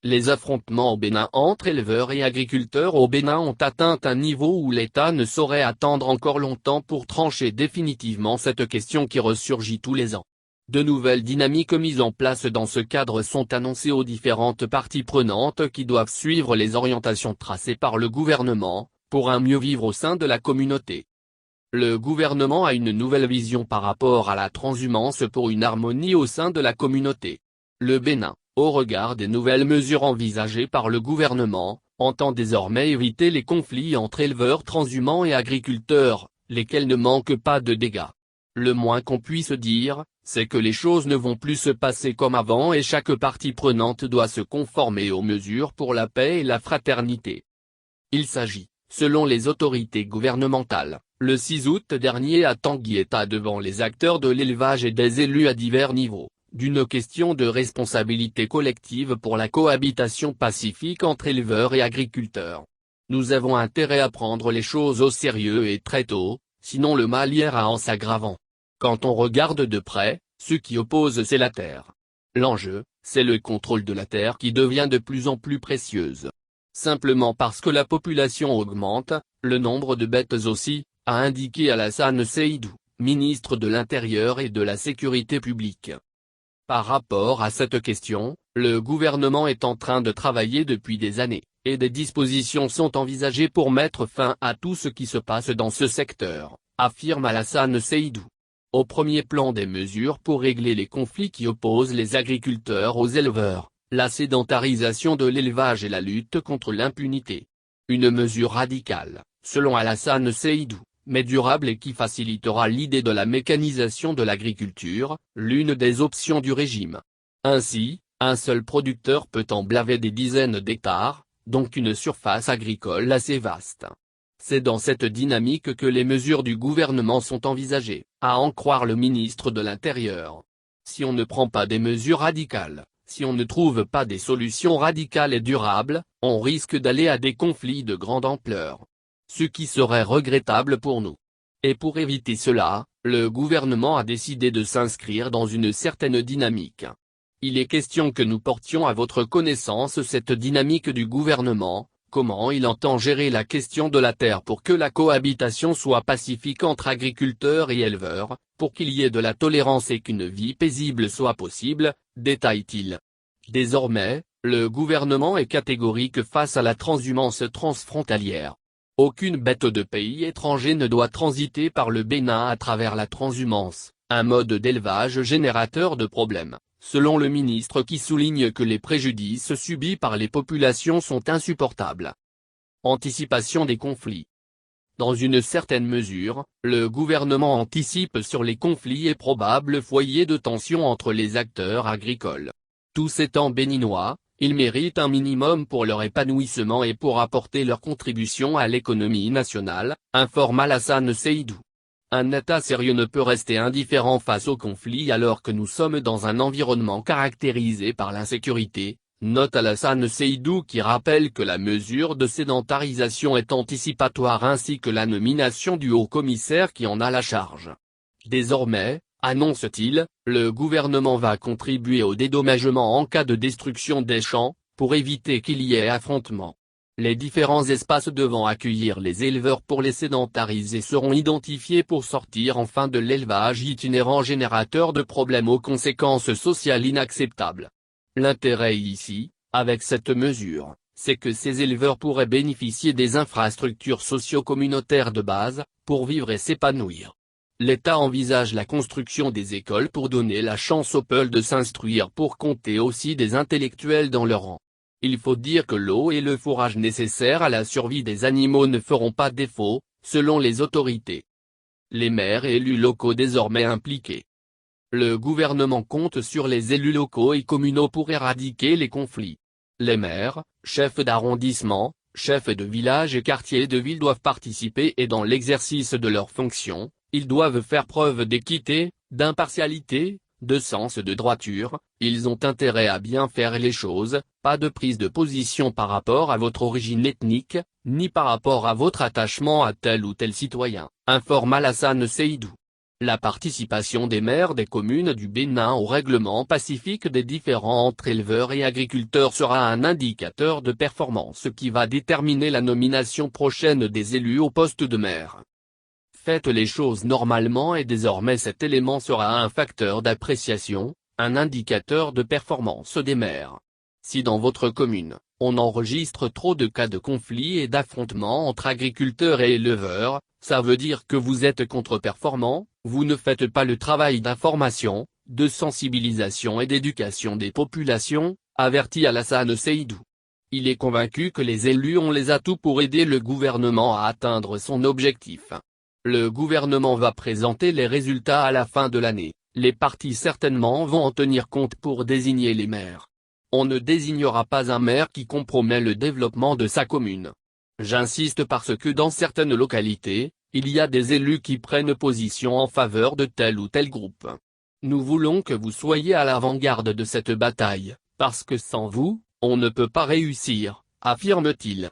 Les affrontements au Bénin entre éleveurs et agriculteurs au Bénin ont atteint un niveau où l'État ne saurait attendre encore longtemps pour trancher définitivement cette question qui ressurgit tous les ans. De nouvelles dynamiques mises en place dans ce cadre sont annoncées aux différentes parties prenantes qui doivent suivre les orientations tracées par le gouvernement, pour un mieux vivre au sein de la communauté. Le gouvernement a une nouvelle vision par rapport à la transhumance pour une harmonie au sein de la communauté. Le Bénin, au regard des nouvelles mesures envisagées par le gouvernement, entend désormais éviter les conflits entre éleveurs transhumants et agriculteurs, lesquels ne manquent pas de dégâts. Le moins qu'on puisse dire, c'est que les choses ne vont plus se passer comme avant et chaque partie prenante doit se conformer aux mesures pour la paix et la fraternité. Il s'agit, selon les autorités gouvernementales, le 6 août dernier à Tanguy-État devant les acteurs de l'élevage et des élus à divers niveaux, d'une question de responsabilité collective pour la cohabitation pacifique entre éleveurs et agriculteurs. Nous avons intérêt à prendre les choses au sérieux et très tôt, sinon le mal ira en s'aggravant. Quand on regarde de près, ce qui oppose c'est la terre. L'enjeu, c'est le contrôle de la terre qui devient de plus en plus précieuse. Simplement parce que la population augmente, le nombre de bêtes aussi, a indiqué Alassane Seydou, ministre de l'Intérieur et de la Sécurité publique. Par rapport à cette question, le gouvernement est en train de travailler depuis des années, et des dispositions sont envisagées pour mettre fin à tout ce qui se passe dans ce secteur, affirme Alassane Seydou. Au premier plan des mesures pour régler les conflits qui opposent les agriculteurs aux éleveurs, la sédentarisation de l'élevage et la lutte contre l'impunité. Une mesure radicale, selon Alassane Seydou, mais durable et qui facilitera l'idée de la mécanisation de l'agriculture, l'une des options du régime. Ainsi, un seul producteur peut emblaver des dizaines d'hectares, donc une surface agricole assez vaste. C'est dans cette dynamique que les mesures du gouvernement sont envisagées, à en croire le ministre de l'Intérieur. Si on ne prend pas des mesures radicales, si on ne trouve pas des solutions radicales et durables, on risque d'aller à des conflits de grande ampleur. Ce qui serait regrettable pour nous. Et pour éviter cela, le gouvernement a décidé de s'inscrire dans une certaine dynamique. Il est question que nous portions à votre connaissance cette dynamique du gouvernement. Comment il entend gérer la question de la terre pour que la cohabitation soit pacifique entre agriculteurs et éleveurs, pour qu'il y ait de la tolérance et qu'une vie paisible soit possible, détaille-t-il. Désormais, le gouvernement est catégorique face à la transhumance transfrontalière. Aucune bête de pays étranger ne doit transiter par le Bénin à travers la transhumance, un mode d'élevage générateur de problèmes, selon le ministre qui souligne que les préjudices subis par les populations sont insupportables. Anticipation des conflits. Dans une certaine mesure, le gouvernement anticipe sur les conflits et probables foyers de tension entre les acteurs agricoles. Tous étant béninois, ils méritent un minimum pour leur épanouissement et pour apporter leur contribution à l'économie nationale, informe Alassane Seydou. Un État sérieux ne peut rester indifférent face aux conflits alors que nous sommes dans un environnement caractérisé par l'insécurité, note Alassane Seydou qui rappelle que la mesure de sédentarisation est anticipatoire ainsi que la nomination du haut-commissaire qui en a la charge. Désormais, annonce-t-il, le gouvernement va contribuer au dédommagement en cas de destruction des champs, pour éviter qu'il y ait affrontement. Les différents espaces devant accueillir les éleveurs pour les sédentariser seront identifiés pour sortir enfin de l'élevage itinérant générateur de problèmes aux conséquences sociales inacceptables. L'intérêt ici, avec cette mesure, c'est que ces éleveurs pourraient bénéficier des infrastructures socio-communautaires de base, pour vivre et s'épanouir. L'État envisage la construction des écoles pour donner la chance aux peuples de s'instruire pour compter aussi des intellectuels dans leur rang. Il faut dire que l'eau et le fourrage nécessaires à la survie des animaux ne feront pas défaut, selon les autorités. Les maires et élus locaux désormais impliqués. Le gouvernement compte sur les élus locaux et communaux pour éradiquer les conflits. Les maires, chefs d'arrondissement, chefs de village et quartiers de ville doivent participer et dans l'exercice de leurs fonctions, ils doivent faire preuve d'équité, d'impartialité, de sens de droiture, ils ont intérêt à bien faire les choses, pas de prise de position par rapport à votre origine ethnique, ni par rapport à votre attachement à tel ou tel citoyen, informe Alassane Seydou. La participation des maires des communes du Bénin au règlement pacifique des différends entre éleveurs et agriculteurs sera un indicateur de performance qui va déterminer la nomination prochaine des élus au poste de maire. Faites les choses normalement et désormais cet élément sera un facteur d'appréciation, un indicateur de performance des maires. Si dans votre commune, on enregistre trop de cas de conflits et d'affrontements entre agriculteurs et éleveurs, ça veut dire que vous êtes contre-performant, vous ne faites pas le travail d'information, de sensibilisation et d'éducation des populations, avertit Alassane Seydou. Il est convaincu que les élus ont les atouts pour aider le gouvernement à atteindre son objectif. Le gouvernement va présenter les résultats à la fin de l'année, les partis certainement vont en tenir compte pour désigner les maires. On ne désignera pas un maire qui compromet le développement de sa commune. J'insiste parce que dans certaines localités, il y a des élus qui prennent position en faveur de tel ou tel groupe. Nous voulons que vous soyez à l'avant-garde de cette bataille, parce que sans vous, on ne peut pas réussir, affirme-t-il.